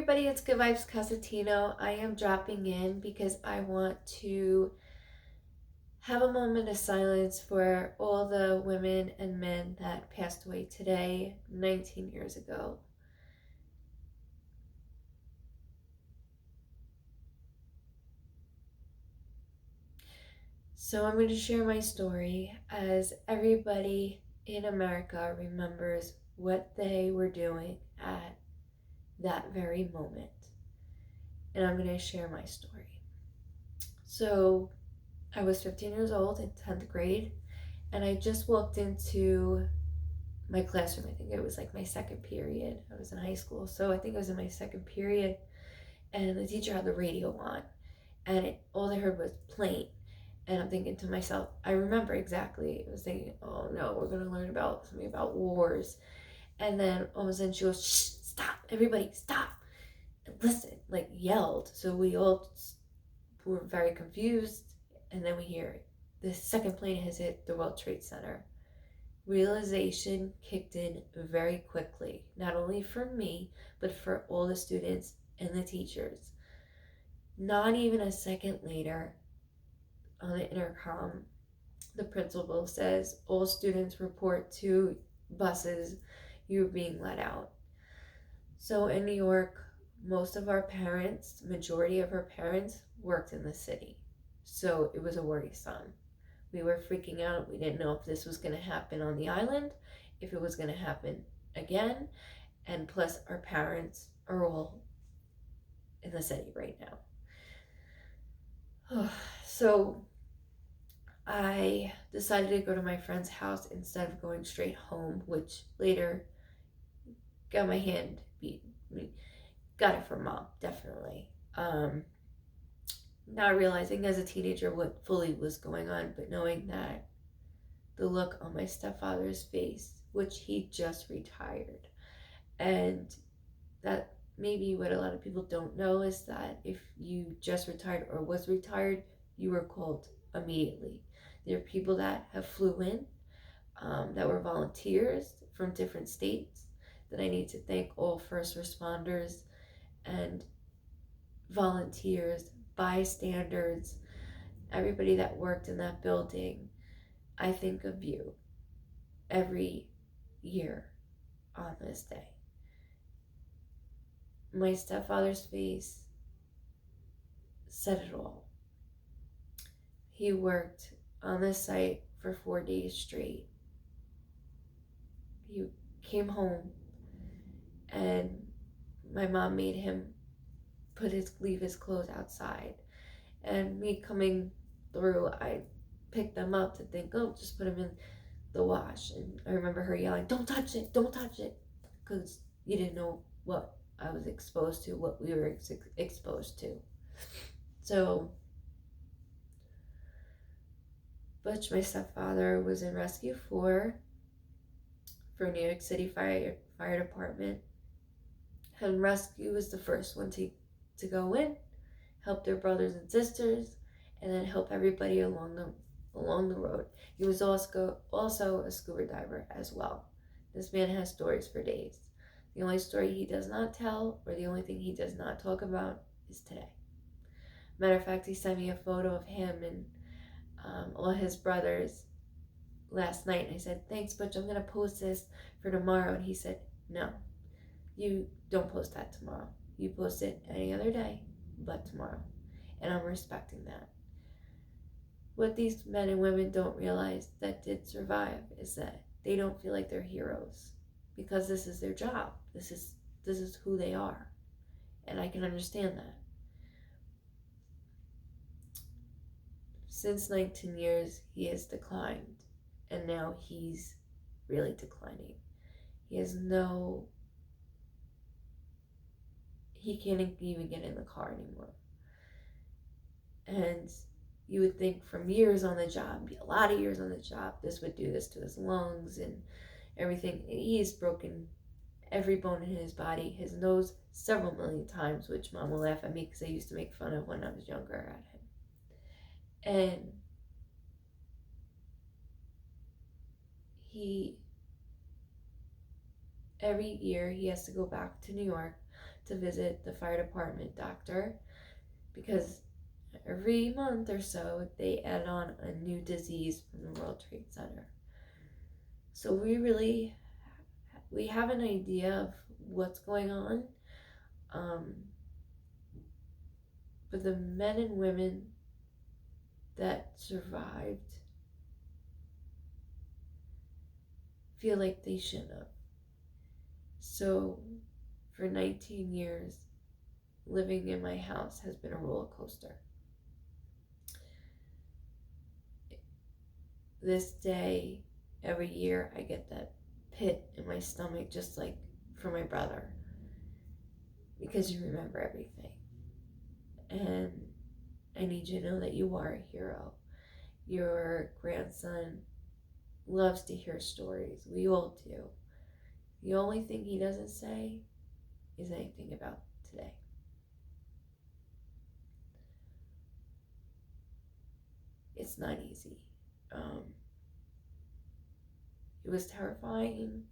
everybody, it's Goodvibes Cosentino. I am dropping in because I want to have a moment of silence for all the women and men that passed away today, 19 years ago. So I'm going to share my story as everybody in America remembers what they were doing at that very moment. And I'm going to share my story. So I was 15 years old in 10th grade, and I just walked into my classroom. I think it was like my second period. I was in high school, so I think it was in my second period, and the teacher had the radio on, and all I heard was plane. And I'm thinking to myself, I remember exactly. I was thinking, oh no, we're going to learn about something about wars. And then all of a sudden she goes, shh, stop, everybody, stop. And listen, like yelled. So we all were very confused. And then we hear the second plane has hit the World Trade Center. Realization kicked in very quickly, not only for me, but for all the students and the teachers. Not even a second later, on the intercom, the principal says, all students report to buses, you're being let out. So in New York, most of our parents, majority of our parents, worked in the city. So it was a worrisome. We were freaking out. We didn't know if this was going to happen on the island, if it was going to happen again. And plus, our parents are all in the city right now. So I decided to go to my friend's house instead of going straight home, which later got my hand beat. Got it from mom, definitely. Not realizing as a teenager what fully was going on, but knowing that the look on my stepfather's face, which he just retired, and that maybe what a lot of people don't know is that if you just retired or was retired, you were called immediately. There are people that have flew in, that were volunteers from different states, that I need to thank all first responders and volunteers, bystanders, everybody that worked in that building. I think of you every year on this day. My stepfather's face said it all. He worked on this site for 4 days straight. He came home and my mom made him leave his clothes outside. And me coming through, I picked them up to think, oh, just put them in the wash. And I remember her yelling, don't touch it, don't touch it. Because you didn't know what I was exposed to, what we were exposed to. So Butch, my stepfather, was in Rescue 4 for New York City Fire Department. And Rescue was the first one to go in, help their brothers and sisters, and then help everybody along the road. He was also a scuba diver as well. This man has stories for days. The only story he does not tell, or the only thing he does not talk about, is today. Matter of fact, he sent me a photo of him and all his brothers last night. And I said, thanks, Butch, I'm going to post this for tomorrow. And he said, no, you don't post that tomorrow. You post it any other day but tomorrow. And I'm respecting that. What these men and women don't realize that did survive is that they don't feel like they're heroes because this is their job. This is who they are. And I can understand that. Since 19 years, he has declined. And now he's really declining. He can't even get in the car anymore. And you would think from years on the job, a lot of years on the job, this would do this to his lungs and everything. He's broken every bone in his body, his nose several million times, which mom will laugh at me because I used to make fun of when I was younger at him. And every year he has to go back to New York to visit the fire department doctor because every month or so they add on a new disease from the World Trade Center. So we have an idea of what's going on. But the men and women that survived feel like they shouldn't have. So for 19 years, living in my house has been a roller coaster. This day, every year, I get that pit in my stomach, just like for my brother, because you remember everything. And I need you to know that you are a hero. Your grandson loves to hear stories. We all do. The only thing he doesn't say is anything about today. It's not easy. It was terrifying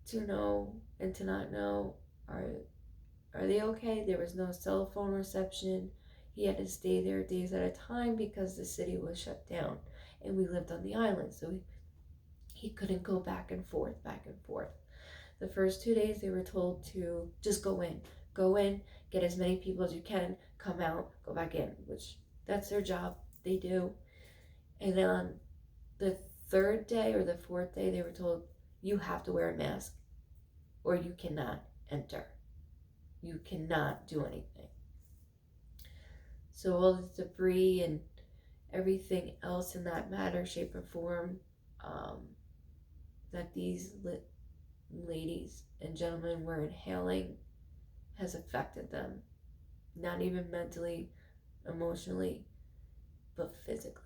to know and to not know, are they okay? There was no cell phone reception. He had to stay there days at a time because the city was shut down and we lived on the island, so he couldn't go back and forth. The first 2 days they were told to just go in, get as many people as you can, come out, go back in, which that's their job, they do. And then on the third day or the fourth day, they were told, you have to wear a mask or you cannot enter. You cannot do anything. So all the debris and everything else in that matter, shape, or form that these ladies and gentlemen were inhaling has affected them, not even mentally, emotionally, but physically.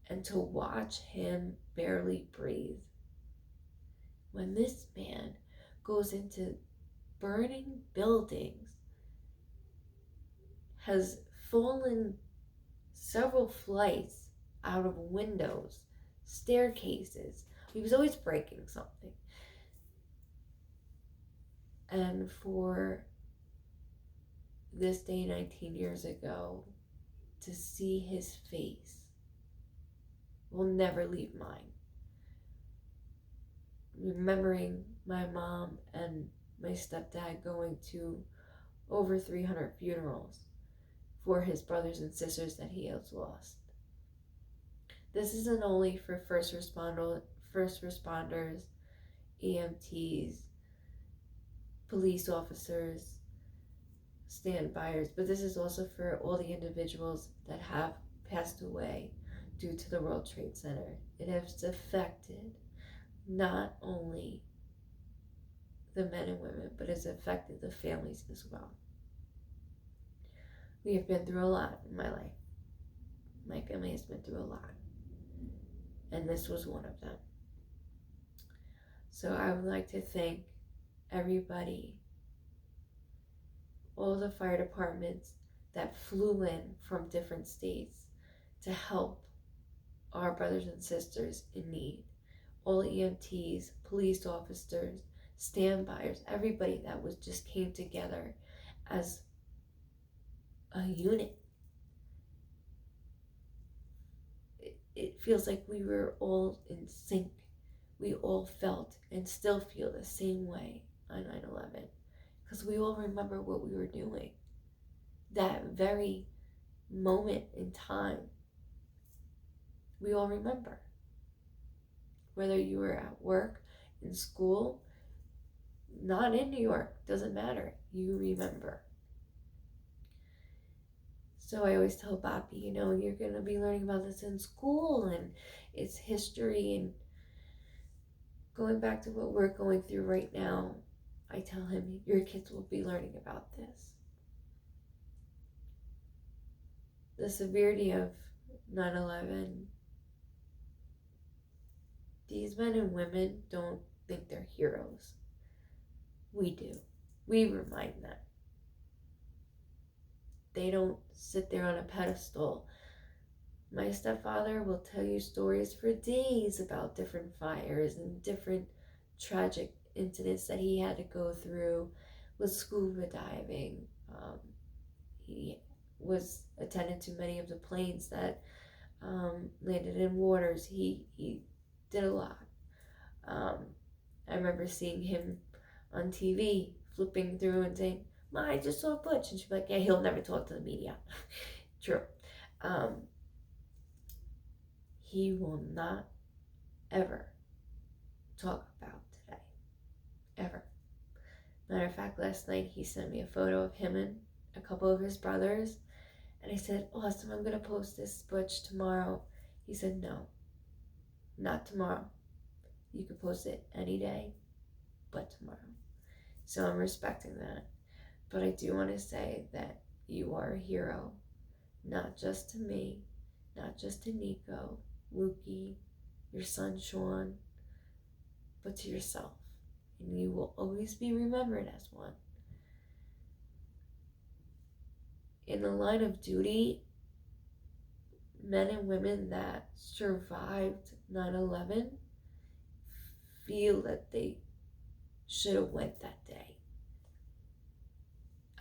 And to watch him barely breathe, when this man goes into burning buildings, has fallen several flights out of windows, staircases. He was always breaking something. And for this day 19 years ago, to see his face will never leave mine. Remembering my mom and my stepdad going to over 300 funerals for his brothers and sisters that he has lost. This isn't only for first responders, EMTs, police officers, standbyers, but this is also for all the individuals that have passed away due to the World Trade Center. It has affected not only the men and women, but it's affected the families as well. We have been through a lot in my life. My family has been through a lot. And this was one of them. So I would like to thank everybody, all the fire departments that flew in from different states to help our brothers and sisters in need. All EMTs, police officers, standbyers, everybody that just came together as a unit. It feels like we were all in sync. We all felt and still feel the same way on 9/11 because we all remember what we were doing. That very moment in time, we all remember. Whether you were at work, in school, not in New York, doesn't matter. You remember. So I always tell Bobby, you're going to be learning about this in school and it's history. And going back to what we're going through right now, I tell him, your kids will be learning about this. The severity of 9/11, these men and women don't think they're heroes. We do. We remind them. They don't sit there on a pedestal. My stepfather will tell you stories for days about different fires and different tragic incidents that he had to go through with scuba diving. He was attendant to many of the planes that landed in waters. He did a lot. I remember seeing him on TV flipping through and saying, "Ma, I just saw Butch," and she'd be like, "Yeah, he'll never talk to the media." True. Um, he will not ever talk about today, ever. Matter of fact, last night he sent me a photo of him and a couple of his brothers, and I said, "Awesome, I'm gonna post this Butch tomorrow." He said, "No, not tomorrow. You can post it any day but tomorrow." So I'm respecting that. But I do want to say that you are a hero, not just to me, not just to Nico, Lukey, your son Sean, but to yourself. And you will always be remembered as one. In the line of duty, men and women that survived 9/11 feel that they should have went that day.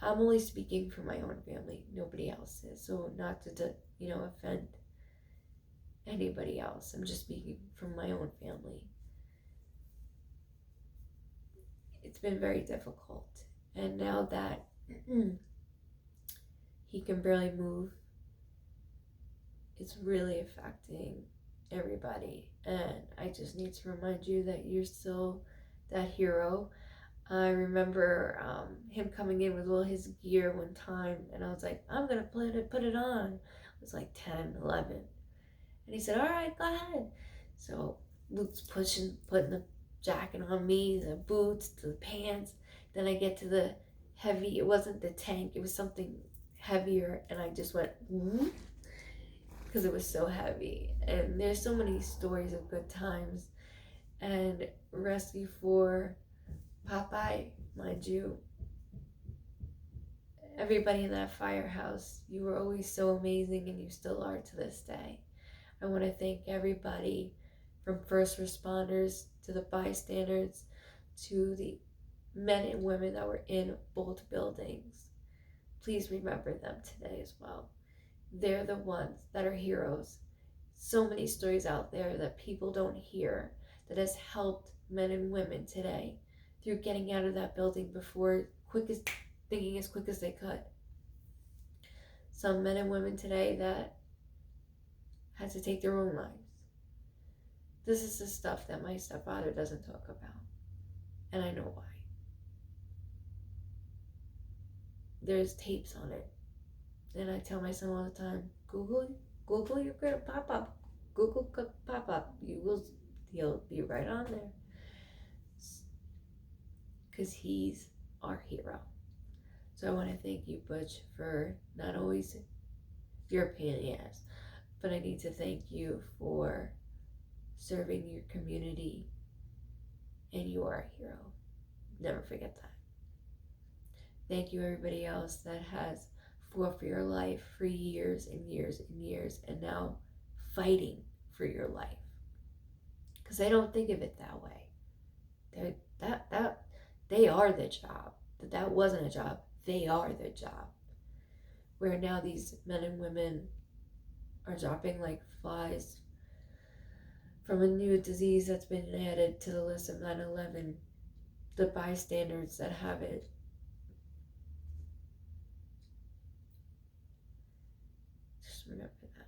I'm only speaking for my own family, nobody else is, so not to offend anybody else. I'm just speaking from my own family. It's been very difficult, and now that he can barely move, it's really affecting everybody. And I just need to remind you that you're still that hero. I remember him coming in with all his gear one time, and I was like, "I'm gonna put it on." It was like 10, 11. And he said, "All right, go ahead." So Luke's putting the jacket on me, the boots, the pants. Then I get to the heavy, it wasn't the tank, it was something heavier, and I just went, because it was so heavy. And there's so many stories of good times. And Rescue 4, Popeye, mind you, everybody in that firehouse, you were always so amazing, and you still are to this day. I want to thank everybody from first responders to the bystanders to the men and women that were in both buildings. Please remember them today as well. They're the ones that are heroes. So many stories out there that people don't hear that has helped men and women today through getting out of that building before thinking as quick as they could. Some men and women today that had to take their own lives. This is the stuff that my stepfather doesn't talk about, and I know why. There's tapes on it, and I tell my son all the time, Google your great pop up. Google pop up. He'll be right on there, because he's our hero. So I want to thank you, Butch, for not always your pain in the ass, but I need to thank you for serving your community, and you are a hero. Never forget that. Thank you, everybody else that has fought for your life for years and years and years, and now fighting for your life. Because I don't think of it that way. They are the job. That wasn't a job. They are the job. Where now these men and women are dropping like flies from a new disease that's been added to the list of 9/11. The bystanders that have it. Just remember that.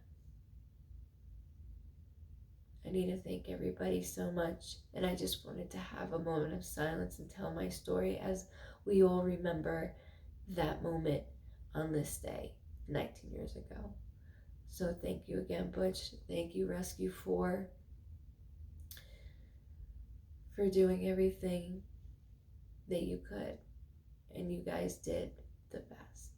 I need to thank everybody so much, and I just wanted to have a moment of silence and tell my story as we all remember that moment on this day 19 years ago. So thank you again, Butch. Thank you, Rescue 4, for doing everything that you could, and you guys did the best.